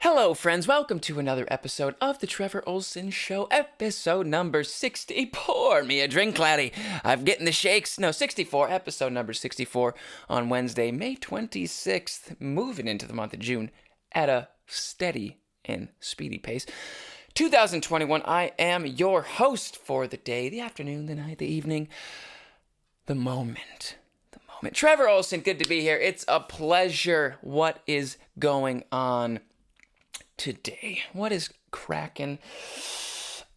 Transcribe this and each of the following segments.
Hello, friends. Welcome to another episode of the Trevor Ohlsen Show, episode number 60. Pour me a drink, laddie. I'm getting the shakes. No, 64, episode number 64 on Wednesday, May 26th, moving into the month of June at a steady and speedy pace. 2021, I am your host for the day, the afternoon, the night, the evening, the moment. Trevor Ohlsen, good to be here. It's a pleasure. What is going on today? What is cracking?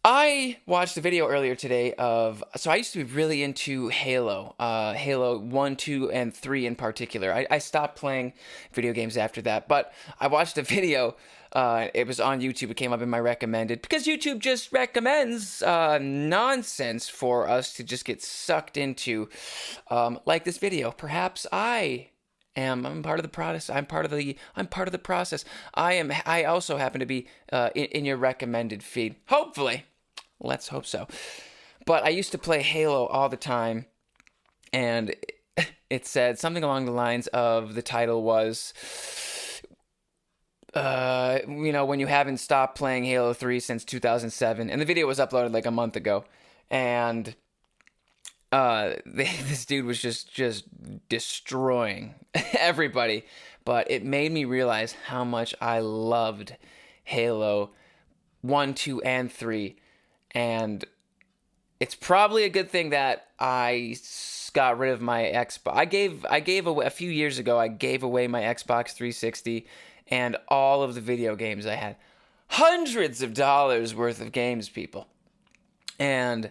I watched a video earlier today so I used to be really into Halo 1, 2, and 3 in particular. I stopped playing video games after that, but I watched a video. It was on YouTube. It came up in my recommended, because YouTube just recommends nonsense for us to just get sucked into, like this video. Perhaps I'm part of the process. I'm part of the process. I also happen to be in your recommended feed. Hopefully. Let's hope so. But I used to play Halo all the time, and it said something along the lines of, the title was when you haven't stopped playing Halo 3 since 2007, and the video was uploaded like a month ago, and this dude was just destroying everybody. But it made me realize how much I loved Halo 1, 2, and 3. And it's probably a good thing that I got rid of my Xbox. I gave away, a few years ago, I gave away my Xbox 360 and all of the video games I had. Hundreds of dollars worth of games, people. And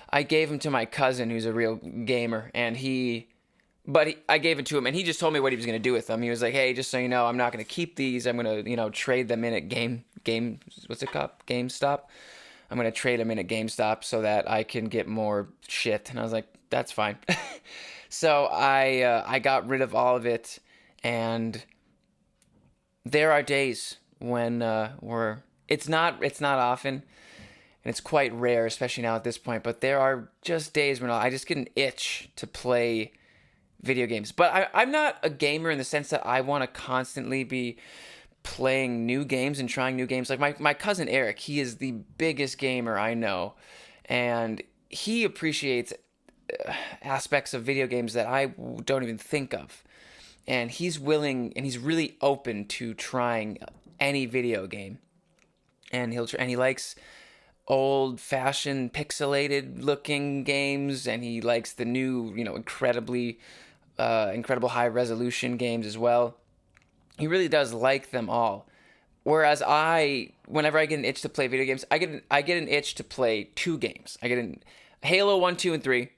I gave him to my cousin, who's a real gamer, and I gave it to him, and he just told me what he was going to do with them. He was like, "Hey, just so you know, I'm not going to keep these. I'm going to, trade them in at what's it called? GameStop. I'm going to trade them in at GameStop so that I can get more shit." And I was like, "That's fine." So I got rid of all of it, and there are days when it's not often. And it's quite rare, especially now at this point. But there are just days when I just get an itch to play video games. But I'm not a gamer in the sense that I want to constantly be playing new games and trying new games. Like my cousin Eric, he is the biggest gamer I know. And he appreciates aspects of video games that I don't even think of. And he's willing, and he's really open to trying any video game. And he likes old-fashioned pixelated looking games, and he likes the new, incredibly incredible high resolution games as well. He really does like them all. Whereas whenever I get an itch to play video games, I get an itch to play two games. I get Halo 1, 2, and 3,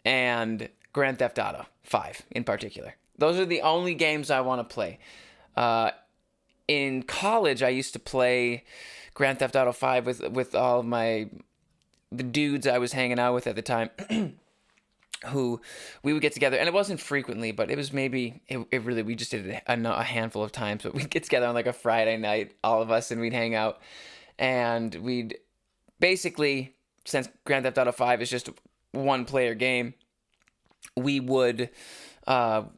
and Grand Theft Auto 5 in particular. Those are the only games I want to play. In college, I used to play Grand Theft Auto 5 with all of the dudes I was hanging out with at the time, who we would get together, and it wasn't frequently, but it was maybe, we just did it a handful of times, but we'd get together on like a Friday night, all of us, and we'd hang out, and we'd basically, since Grand Theft Auto 5 is just a one-player game, we would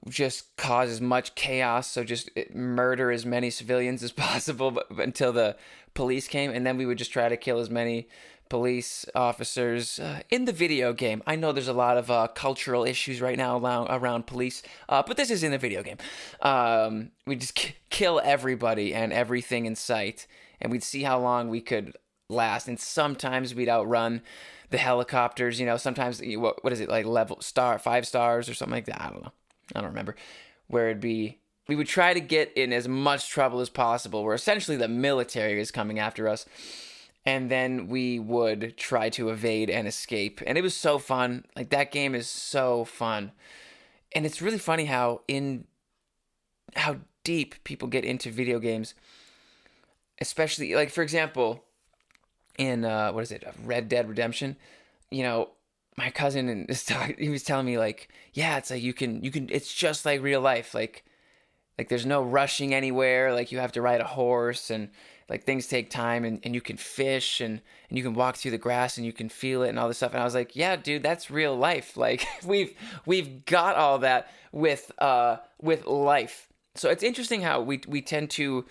just cause as much chaos, so just murder as many civilians as possible, but until the police came, and then we would just try to kill as many police officers in the video game. I know there's a lot of cultural issues right now around police, but this is in the video game. We'd just kill everybody and everything in sight, and we'd see how long we could last, and sometimes we'd outrun the helicopters. Sometimes, what is it, like level 5 stars or something like that? I don't know. I don't remember. Where it'd be, we would try to get in as much trouble as possible, where essentially the military is coming after us, and then we would try to evade and escape. And it was so fun. Like, that game is so fun. And it's really funny how deep people get into video games, especially, like, for example, in Red Dead Redemption, my cousin he was telling me, like, yeah, it's like you can it's just like real life, like there's no rushing anywhere, like you have to ride a horse, and like things take time, and you can fish, and you can walk through the grass, and you can feel it and all this stuff. And I was like, yeah, dude, that's real life. Like, we've got all that with life. So it's interesting how we tend to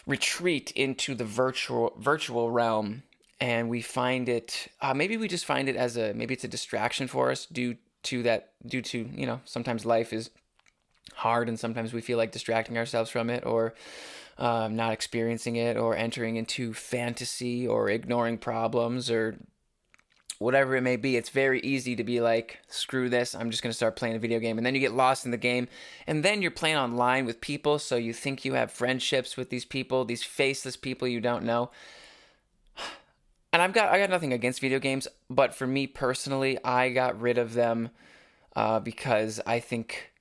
retreat into the virtual realm, and we find it, maybe we just find it as maybe it's a distraction for us due to sometimes life is hard, and sometimes we feel like distracting ourselves from it, or not experiencing it, or entering into fantasy, or ignoring problems, or whatever it may be. It's very easy to be like, screw this, I'm just going to start playing a video game. And then you get lost in the game. And then you're playing online with people. So you think you have friendships with these people, these faceless people you don't know. And I got nothing against video games. But for me personally, I got rid of them because I think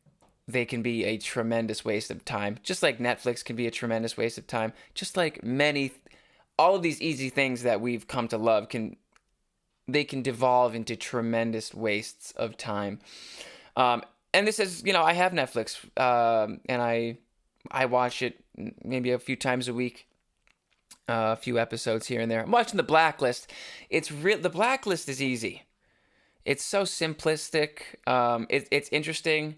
they can be a tremendous waste of time. Just like Netflix can be a tremendous waste of time. Just like all of these easy things that we've come to love they can devolve into tremendous wastes of time. And this is, I have Netflix, and I watch it maybe a few times a week, a few episodes here and there. I'm watching The Blacklist. The Blacklist is easy. It's so simplistic. It's interesting,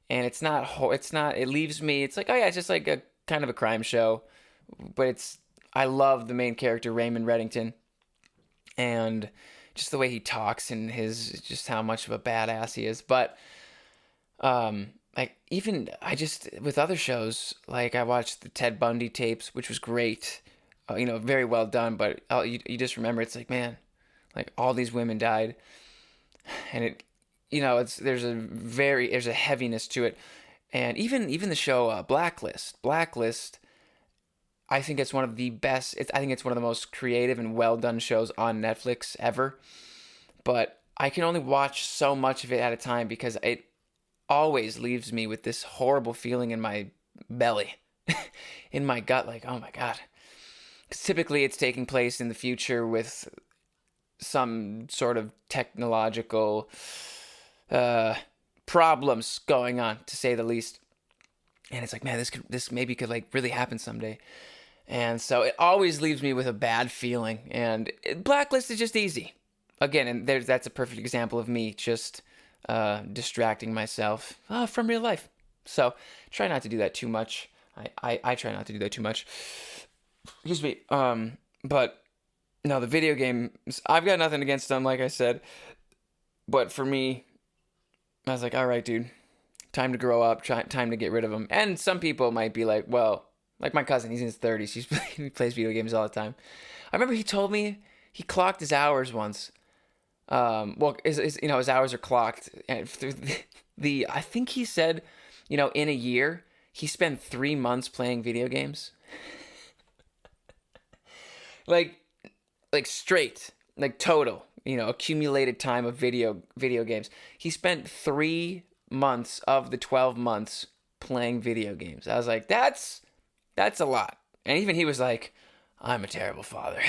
and it's not. It leaves me. It's like, oh yeah, it's just like a kind of a crime show, but I love the main character, Raymond Reddington, and just the way he talks and just how much of a badass he is. But like, even with other shows, like I watched the Ted Bundy tapes, which was great, very well done. But you just remember, it's like, man, like all these women died, and there's a heaviness to it. And even the show Blacklist, I think it's one of the best. I think it's one of the most creative and well done shows on Netflix ever. But I can only watch so much of it at a time because it always leaves me with this horrible feeling in my belly, in my gut, like, oh my God. 'Cause typically it's taking place in the future with some sort of technological problems going on, to say the least. And it's like, man, this maybe could like really happen someday. And so it always leaves me with a bad feeling. And Blacklist is just easy. Again, and that's a perfect example of me just distracting myself from real life. So try not to do that too much. I try not to do that too much. Excuse me. But no, the video games, I've got nothing against them, like I said. But for me, I was like, all right, dude, time to grow up, time to get rid of them. And some people might be like, well, like my cousin, he's in his 30s. He plays video games all the time. I remember he told me he clocked his hours once. His hours are clocked. And through I think he said, in a year, he spent 3 months playing video games. like straight, like total, accumulated time of video games. He spent 3 months of the 12 months playing video games. I was like, that's a lot. And even he was like, I'm a terrible father,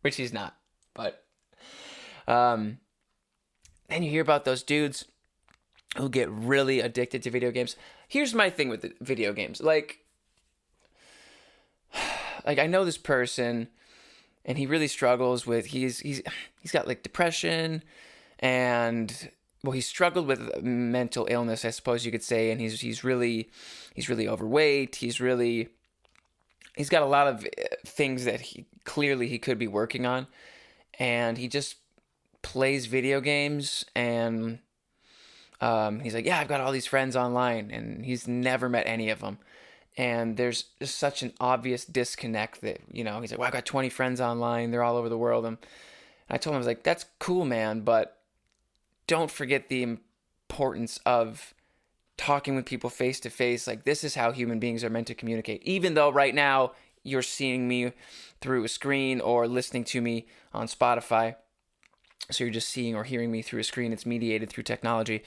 which he's not. But then you hear about those dudes who get really addicted to video games. Here's my thing with the video games. Like I know this person, and he really struggles with he's got like depression, and he struggled with mental illness, I suppose you could say, and he's really overweight. He's got a lot of things that he could be working on, and he just plays video games, and he's like, yeah, I've got all these friends online, and he's never met any of them. And there's just such an obvious disconnect that, he's like, well, I've got 20 friends online. They're all over the world. And I told him, I was like, that's cool, man, but don't forget the importance of talking with people face to face. Like, this is how human beings are meant to communicate. Even though right now you're seeing me through a screen or listening to me on Spotify. So you're just seeing or hearing me through a screen. It's mediated through technology.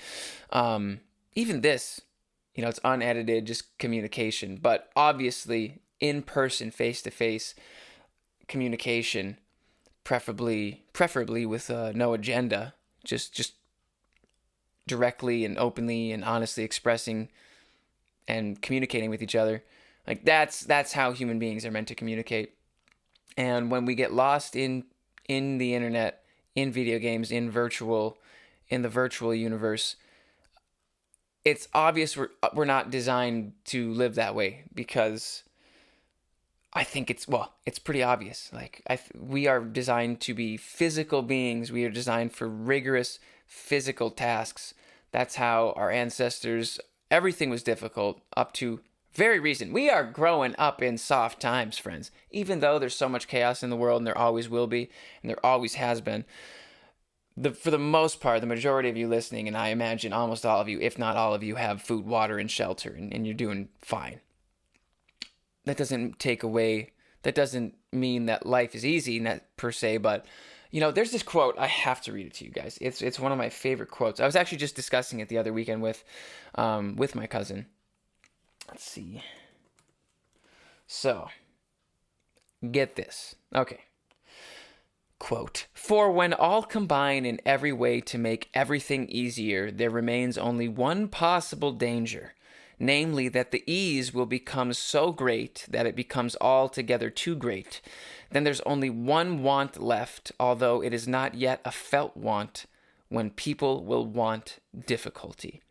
Even this, it's unedited, just communication. But obviously, in person, face to face communication, preferably with no agenda, just directly and openly and honestly expressing and communicating with each other. Like that's how human beings are meant to communicate. And when we get lost in the internet, in video games, in the virtual universe, it's obvious we're not designed to live that way, because I think it's pretty obvious. Like we are designed to be physical beings. We are designed for rigorous physical tasks. That's how our ancestors, everything was difficult up to very recent. We are growing up in soft times, friends. Even though there's so much chaos in the world, and there always will be, and there always has been. For the most part, the majority of you listening, and I imagine almost all of you, if not all of you, have food, water, and shelter, and you're doing fine. That doesn't mean that life is easy, not per se, but there's this quote. I have to read it to you guys. It's one of my favorite quotes. I was actually just discussing it the other weekend with my cousin. Let's see. So, get this. Okay. Quote, "For when all combine in every way to make everything easier, there remains only one possible danger, namely that the ease will become so great that it becomes altogether too great. Then there's only one want left, although it is not yet a felt want, when people will want difficulty."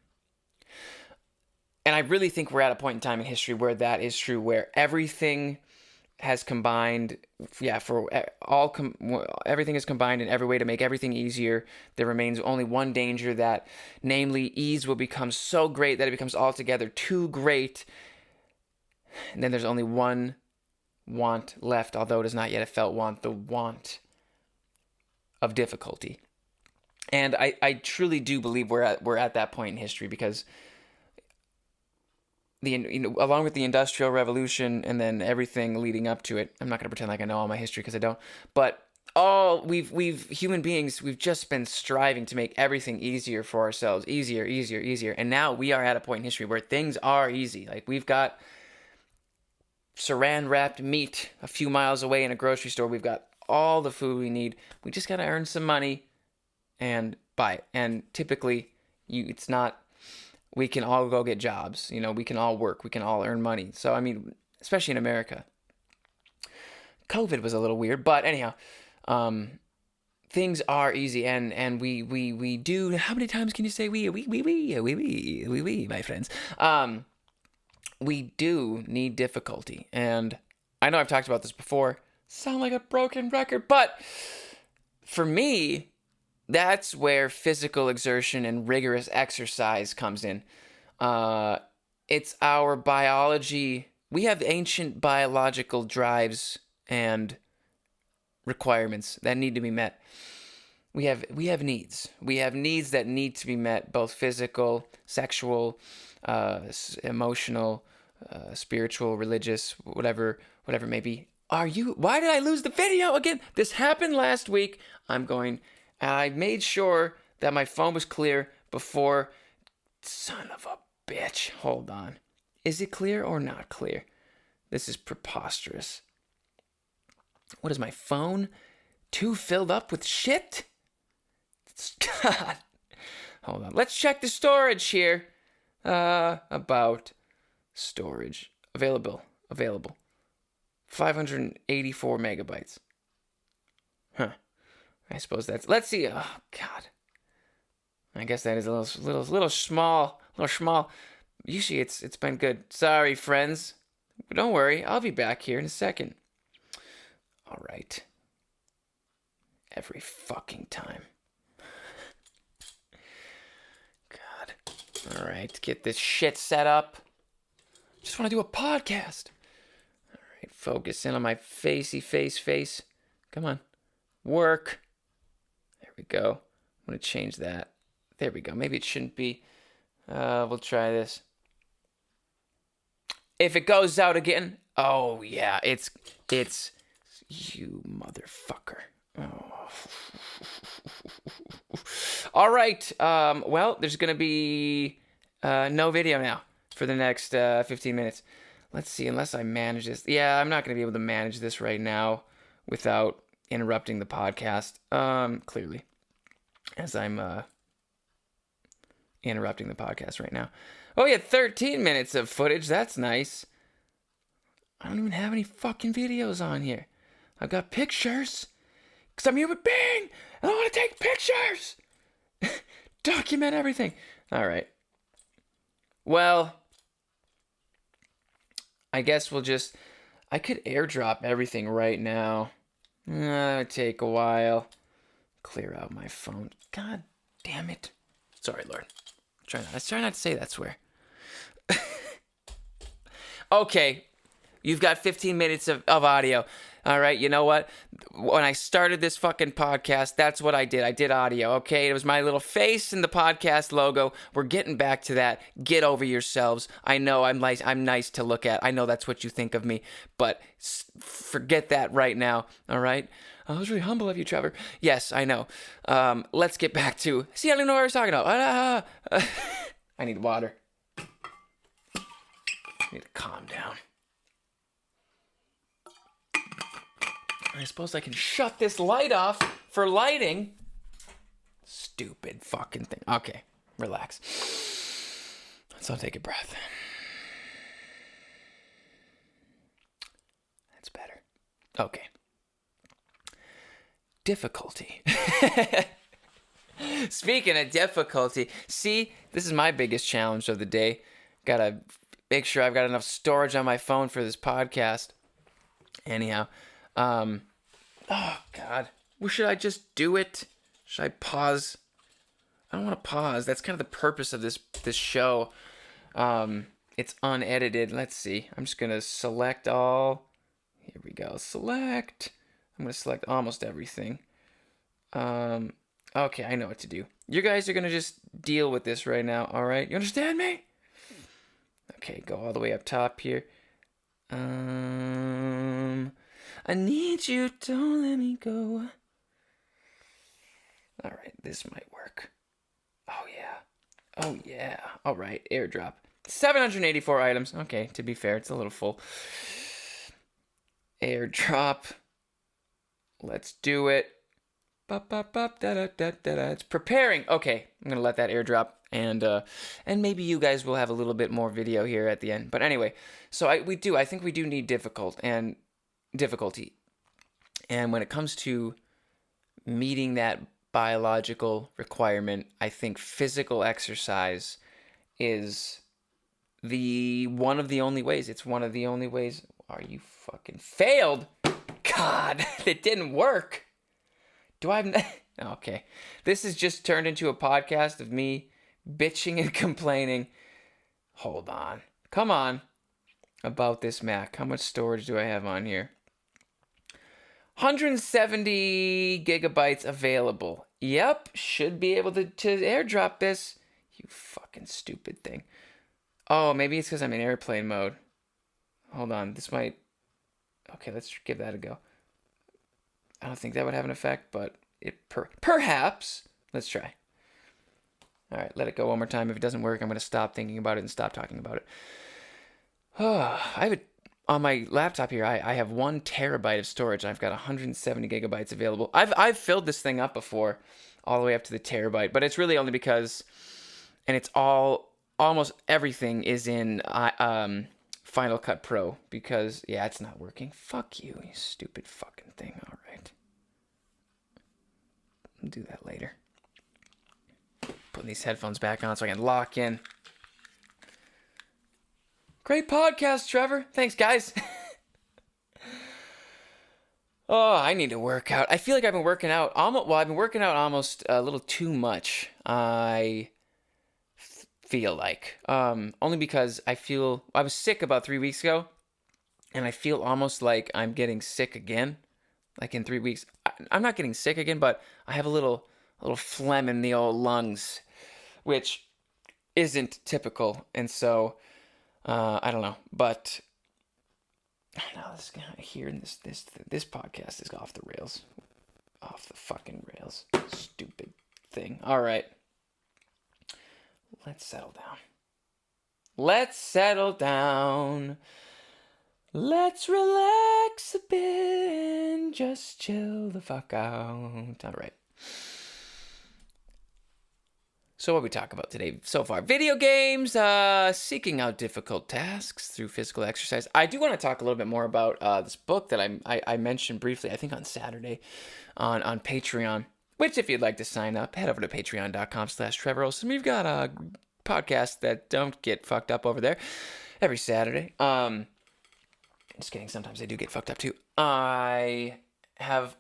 And I really think we're at a point in time in history where that is true, where everything has combined, everything is combined in every way to make everything easier. There remains only one danger, that namely ease will become so great that it becomes altogether too great. And then there's only one want left, although it is not yet a felt want, the want of difficulty. And I truly do believe we're at that point in history, because along with the Industrial Revolution and then everything leading up to it, I'm not going to pretend like I know all my history, because I don't, but we've human beings, we've just been striving to make everything easier for ourselves, easier, and now we are at a point in history where things are easy. Like, we've got saran wrapped meat a few miles away in a grocery store. We've got all the food we need. We just got to earn some money and buy it. And typically, it's not. We can all go get jobs. We can all work. We can all earn money. So, I mean, especially in America. COVID was a little weird, but anyhow, things are easy, and we do. How many times can you say we, my friends? We do need difficulty, and I know I've talked about this before. Sound like a broken record, but for me, that's where physical exertion and rigorous exercise comes in. It's our biology. We have ancient biological drives and requirements that need to be met. We have needs. We have needs that need to be met, both physical, sexual, emotional, spiritual, religious, whatever it may be. Why did I lose the video again? This happened last week. And I made sure that my phone was clear before. Son of a bitch. Hold on. Is it clear or not clear? This is preposterous. What is my phone? Too filled up with shit? God. Hold on. Let's check the storage here. About storage. Available. 584 megabytes. Huh. I suppose that's. Let's see. Oh God. I guess that is a little small. Usually it's been good. Sorry, friends. But don't worry. I'll be back here in a second. All right. Every fucking time. God. All right. Get this shit set up. Just want to do a podcast. All right. Focus in on my face. Come on. Work. There we go. I'm going to change that. There we go. Maybe it shouldn't be. We'll try this. If it goes out again. Oh, yeah. It's you motherfucker. Oh. All right. Well, there's going to be no video now for the next 15 minutes. Let's see. Unless I manage this. Yeah, I'm not going to be able to manage this right now without interrupting the podcast, clearly, as I'm interrupting the podcast right now. Oh, yeah, 13 minutes of footage. That's nice. I don't even have any fucking videos on here. I've got pictures, because I'm a human being, and I want to take pictures. Document everything. All right. Well, I guess we'll just I could airdrop everything right now. That would take a while. Clear out my phone. God damn it. Sorry, Lord. I try not to say that swear. Okay, you've got 15 minutes of audio. All right, you know what? When I started this fucking podcast, that's what I did. I did audio, okay? It was my little face in the podcast logo. We're getting back to that. Get over yourselves. I know I'm nice to look at. I know that's what you think of me, but forget that right now, all right? I was really humble of you, Trevor. Yes, I know. Let's get back to... See, I don't know what I was talking about. I need water. I need to calm down. I suppose I can shut this light off for lighting. Stupid fucking thing. Okay, relax. Let's all take a breath. That's better. Okay. Difficulty. Speaking of difficulty, see, this is my biggest challenge of the day. Gotta make sure I've got enough storage on my phone for this podcast. Anyhow, oh God, well, should I just do it? Should I pause? I don't want to pause. That's kind of the purpose of this show. It's unedited. Let's see. I'm just gonna select all. Here we go. Select. I'm gonna select almost everything. Okay, I know what to do. You guys are gonna just deal with this right now. All right, you understand me? Okay, go all the way up top here. I need you, don't let me go. All right, this might work. Oh yeah. All right, airdrop. 784 items. Okay, to be fair, it's a little full. Airdrop. Let's do it. It's preparing. Okay, I'm gonna let that airdrop, and maybe you guys will have a little bit more video here at the end. But anyway, so I think we do need difficulty, and when it comes to meeting that biological requirement, I think physical exercise is one of the only ways. It's one of the only ways. Are you fucking failed? God, it didn't work. Okay. This has just turned into a podcast of me bitching and complaining. Hold on. Come on. About this Mac. How much storage do I have on here? 170 gigabytes available. Yep. Should be able to airdrop this. You fucking stupid thing. Oh, maybe it's because I'm in airplane mode. Hold on. This might... Okay, let's give that a go. I don't think that would have an effect, but perhaps. Let's try. All right, let it go one more time. If it doesn't work, I'm going to stop thinking about it and stop talking about it. I have it on my laptop here. I have 1 terabyte of storage. I've got 170 gigabytes available. I've filled this thing up before, all the way up to the terabyte, but it's really only because, and it's almost everything is in Final Cut Pro, because it's not working. Fuck you, you stupid fucking thing. All right. I'll do that later. Putting these headphones back on so I can lock in. Great podcast, Trevor. Thanks, guys. Oh, I need to work out. I feel like I've been working out I've been working out almost a little too much. I feel like. Only because I was sick about 3 weeks ago, and I feel almost like I'm getting sick again. Like in 3 weeks. I'm not getting sick again, but I have a little phlegm in the old lungs, which isn't typical. And so, I don't know. But now this guy here in this podcast is off the rails. Off the fucking rails. Stupid thing. All right. Let's settle down. Let's relax a bit and just chill the fuck out. All right. So what we talk about today so far? Video games, seeking out difficult tasks through physical exercise. I do want to talk a little bit more about this book that I mentioned briefly, I think on Saturday, on Patreon. Which, if you'd like to sign up, head over to patreon.com/Trevor Ohlsen. We've got a podcast that don't get fucked up over there every Saturday. Just kidding. Sometimes I do get fucked up too. I'm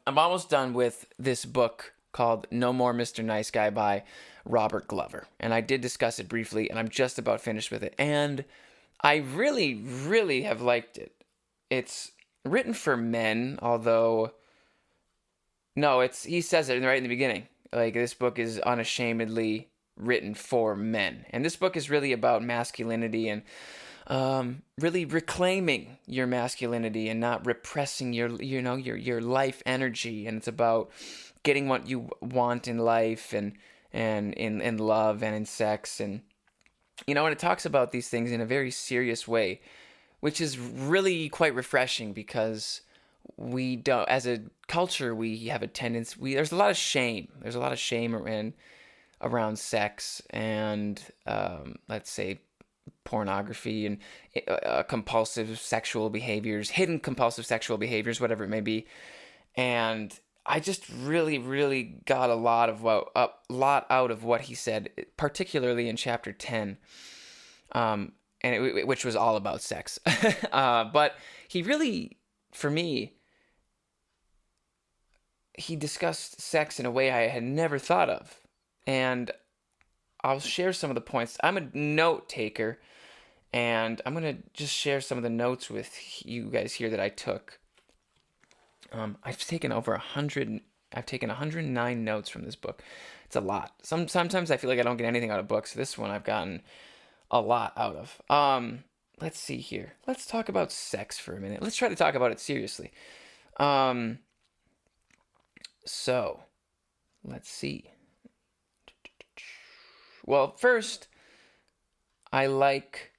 almost done with this book called No More Mr. Nice Guy by Robert Glover. And I did discuss it briefly, and I'm just about finished with it. And I really, really have liked it. It's written for men, although no, he says it right in the beginning. Like, this book is unashamedly written for men. And this book is really about masculinity and really reclaiming your masculinity and not repressing your life energy. And it's about getting what you want in life and in love and in sex. And and it talks about these things in a very serious way, which is really quite refreshing, because we don't, as a culture, we have a tendency, there's a lot of shame. There's a lot of shame around sex and, let's say, pornography and compulsive sexual behaviors, hidden compulsive sexual behaviors, whatever it may be. And I just really, really got a lot out of what he said, particularly in chapter 10, which was all about sex. But he really, for me, he discussed sex in a way I had never thought of. And I'll share some of the points. I'm a note taker, and I'm going to just share some of the notes with you guys here that I took. I've taken 109 notes from this book. It's a lot. Sometimes I feel like I don't get anything out of books. This one I've gotten a lot out of. Let's see here. Let's talk about sex for a minute. Let's try to talk about it seriously. So, let's see. Well, first, I like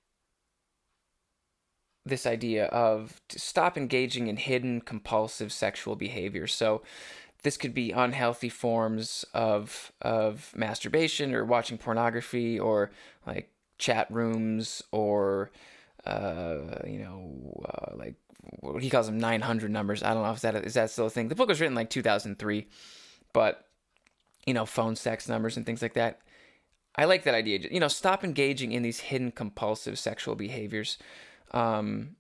this idea of to stop engaging in hidden compulsive sexual behavior. So this could be unhealthy forms of masturbation, or watching pornography, or like chat rooms, or like what he calls them 900 numbers. I don't know if is that still a thing. The book was written like 2003, but phone sex numbers and things like that. I like that idea. Stop engaging in these hidden compulsive sexual behaviors. And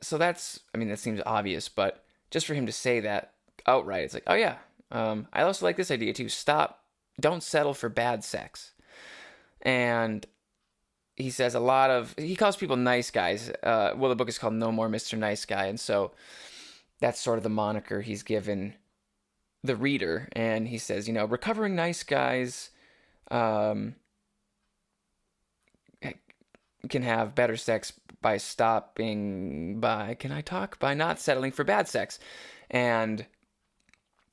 so that seems obvious, but just for him to say that outright, it's like, oh yeah. I also like this idea too. Don't settle for bad sex. And he says he calls people nice guys. The book is called No More Mr. Nice Guy. And so that's sort of the moniker he's given the reader. And he says, recovering nice guys, can have better sex by not settling for bad sex. And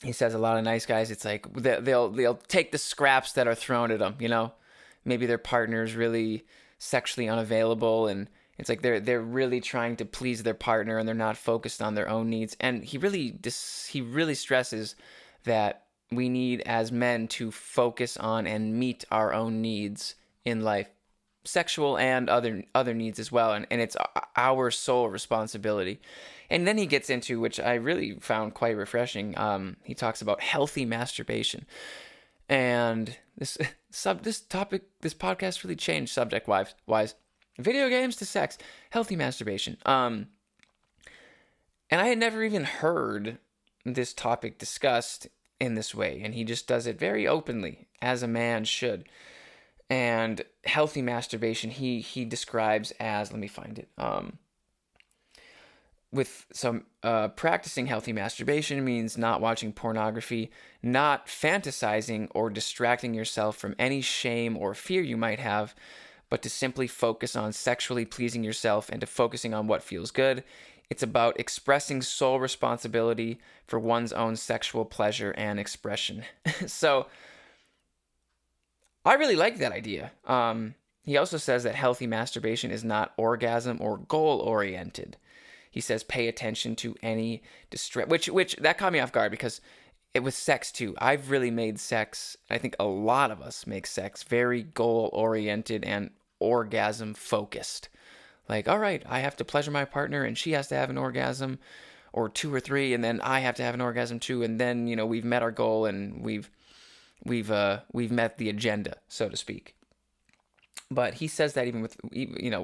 he says a lot of nice guys, it's like they'll take the scraps that are thrown at them, maybe their partner's really sexually unavailable, and it's like they're really trying to please their partner, and they're not focused on their own needs. And he really stresses that we need, as men, to focus on and meet our own needs in life, sexual and other needs as well, and it's our sole responsibility. And then he gets into, which I really found quite refreshing, he talks about healthy masturbation. And this podcast really changed subject wise. Video games to sex, healthy masturbation. And I had never even heard this topic discussed in this way, and he just does it very openly, as a man should. And healthy masturbation, he describes as, let me find it. With some practicing healthy masturbation means not watching pornography, not fantasizing or distracting yourself from any shame or fear you might have, but to simply focus on sexually pleasing yourself and to focusing on what feels good. It's about expressing sole responsibility for one's own sexual pleasure and expression. So I really like that idea. He also says that healthy masturbation is not orgasm or goal-oriented. He says pay attention to any distress, which that caught me off guard, because it was sex too. I've really made sex, I think a lot of us make sex very goal-oriented and orgasm-focused. Like, all right, I have to pleasure my partner, and she has to have an orgasm, or 2 or 3, and then I have to have an orgasm too, and then we've met our goal, and we've met the agenda, so to speak. But he says that even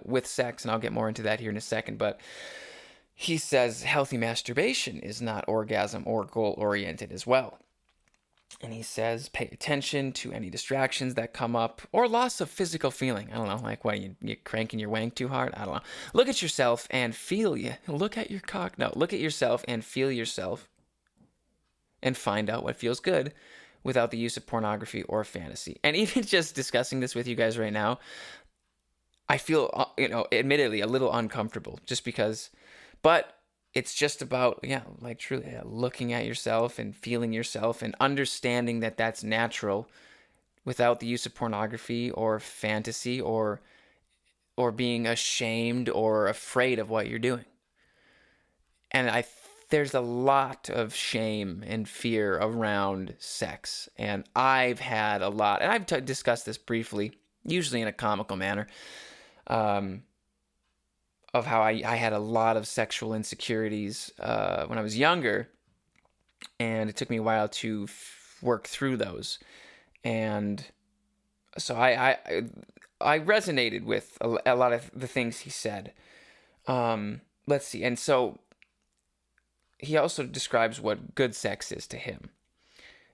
with sex, and I'll get more into that here in a second, but he says healthy masturbation is not orgasm or goal oriented as well. And he says pay attention to any distractions that come up or loss of physical feeling. I don't know, like what, you cranking your wank too hard? I don't know. Look at yourself and feel you. Look at your cock. No, look at yourself and feel yourself and find out what feels good without the use of pornography or fantasy. And even just discussing this with you guys right now, I feel, admittedly a little uncomfortable just because, but it's just about, like truly looking at yourself and feeling yourself and understanding that that's natural without the use of pornography or fantasy or being ashamed or afraid of what you're doing. And there's a lot of shame and fear around sex. And I've had a lot, and I've discussed this briefly, usually in a comical manner, of how I had a lot of sexual insecurities when I was younger, and it took me a while to work through those. And so I resonated with a lot of the things he said. Let's see. And so he also describes what good sex is to him,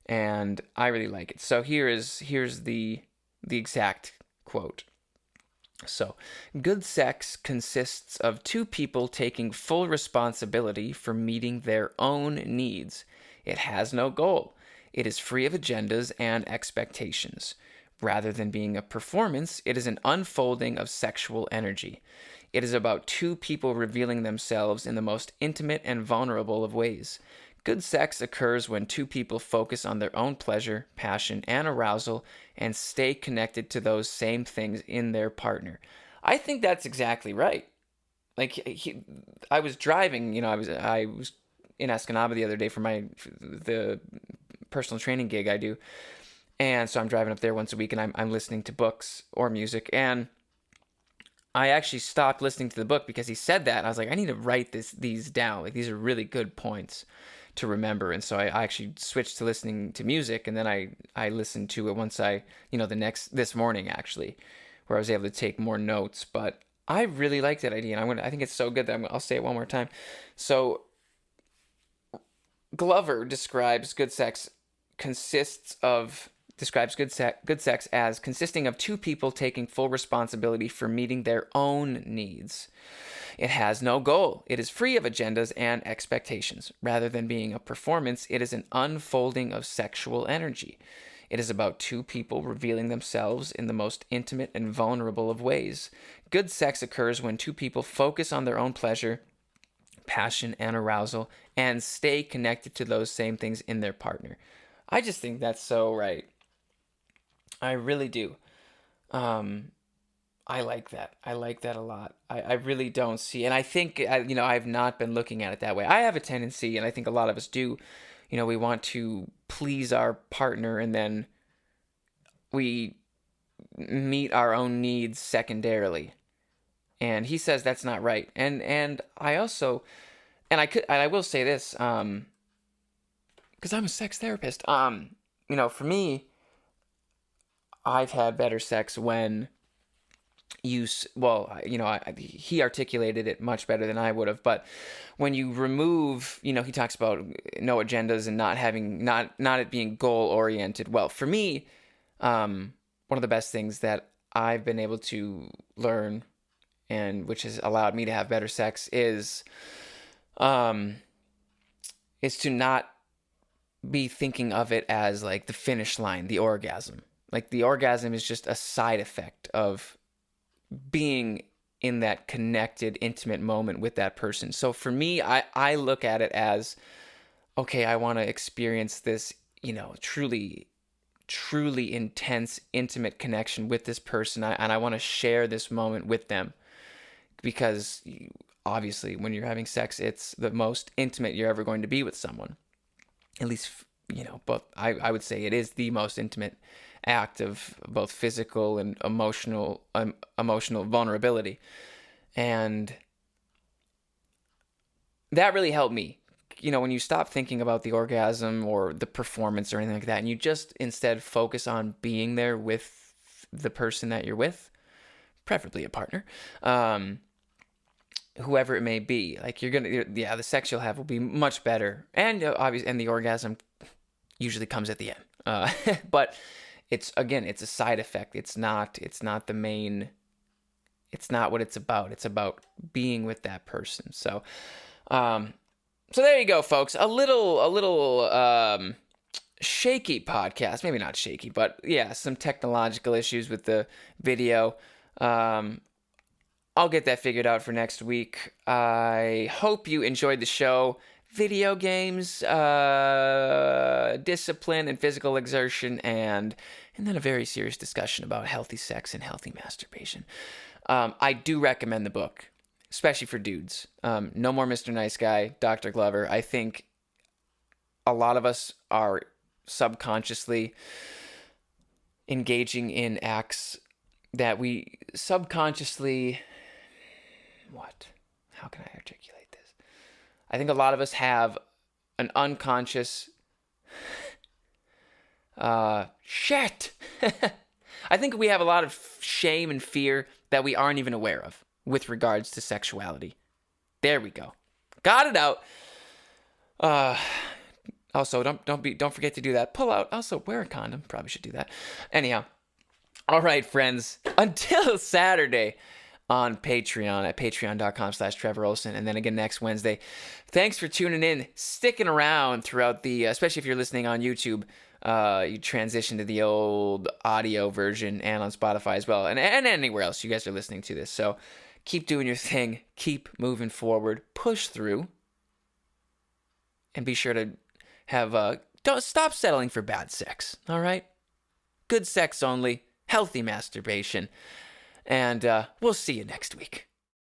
and I really like it. So here's the exact quote. So, good sex consists of two people taking full responsibility for meeting their own needs. It has no goal. It is free of agendas and expectations. Rather than being a performance, it is an unfolding of sexual energy. It is about two people revealing themselves in the most intimate and vulnerable of ways. Good sex occurs when two people focus on their own pleasure, passion, and arousal and stay connected to those same things in their partner. I think that's exactly right. Like I was driving, I was in Escanaba the other day for the personal training gig I do. And so I'm driving up there once a week and I'm listening to books or music, and I actually stopped listening to the book because he said that. And I was like, I need to write these down. Like, these are really good points to remember. And so I actually switched to listening to music, and then I listened to it once this morning actually, where I was able to take more notes. But I really like that idea, and I think it's so good that I'll say it one more time. So Glover describes good sex as consisting of two people taking full responsibility for meeting their own needs. It has no goal. It is free of agendas and expectations. Rather than being a performance, it is an unfolding of sexual energy. It is about two people revealing themselves in the most intimate and vulnerable of ways. Good sex occurs when two people focus on their own pleasure, passion, and arousal, and stay connected to those same things in their partner. I just think that's so right. I really do. I like that. I like that a lot. I really don't see, and I think, I've not been looking at it that way. I have a tendency, and I think a lot of us do, we want to please our partner, and then we meet our own needs secondarily. And he says that's not right. And I also, and I will say this, because I'm a sex therapist. For me, I've had better sex when he articulated it much better than I would have, but when you remove, he talks about no agendas and not it being goal oriented. Well, for me, one of the best things that I've been able to learn, and which has allowed me to have better sex, is to not be thinking of it as like the finish line, the orgasm. Like, the orgasm is just a side effect of being in that connected, intimate moment with that person. So for me, I look at it as, okay, I want to experience this, truly, truly intense, intimate connection with this person. And I want to share this moment with them, because obviously when you're having sex, it's the most intimate you're ever going to be with someone. At least, both, I would say it is the most intimate act of both physical and emotional vulnerability. And that really helped me. When you stop thinking about the orgasm or the performance or anything like that, and you just instead focus on being there with the person that you're with, preferably a partner, whoever it may be. Like the sex you'll have will be much better, and obviously, and the orgasm usually comes at the end. But it's a side effect. It's not the main. It's not what it's about. It's about being with that person. So, so there you go, folks. A little shaky podcast. Maybe not shaky, but yeah, some technological issues with the video. I'll get that figured out for next week. I hope you enjoyed the show. Video games, discipline and physical exertion, and then a very serious discussion about healthy sex and healthy masturbation. I do recommend the book, especially for dudes. No More Mr. Nice Guy, Dr. Glover. I think a lot of us are subconsciously engaging in acts that we subconsciously... What? How can I articulate this? I think a lot of us have an unconscious... shit! I think we have a lot of shame and fear that we aren't even aware of with regards to sexuality. There we go. Got it out. Also, don't forget to do that. Pull out. Also, wear a condom. Probably should do that. Anyhow. All right, friends. Until Saturday on Patreon at patreon.com/Trevor Ohlsen, and then again next Wednesday. Thanks for tuning in, sticking around throughout the, especially if you're listening on YouTube. You transition to the old audio version and on Spotify as well, and anywhere else you guys are listening to this. So keep doing your thing, keep moving forward, push through, and be sure to have don't stop settling for bad sex. All right, good sex only, healthy masturbation, and we'll see you next week.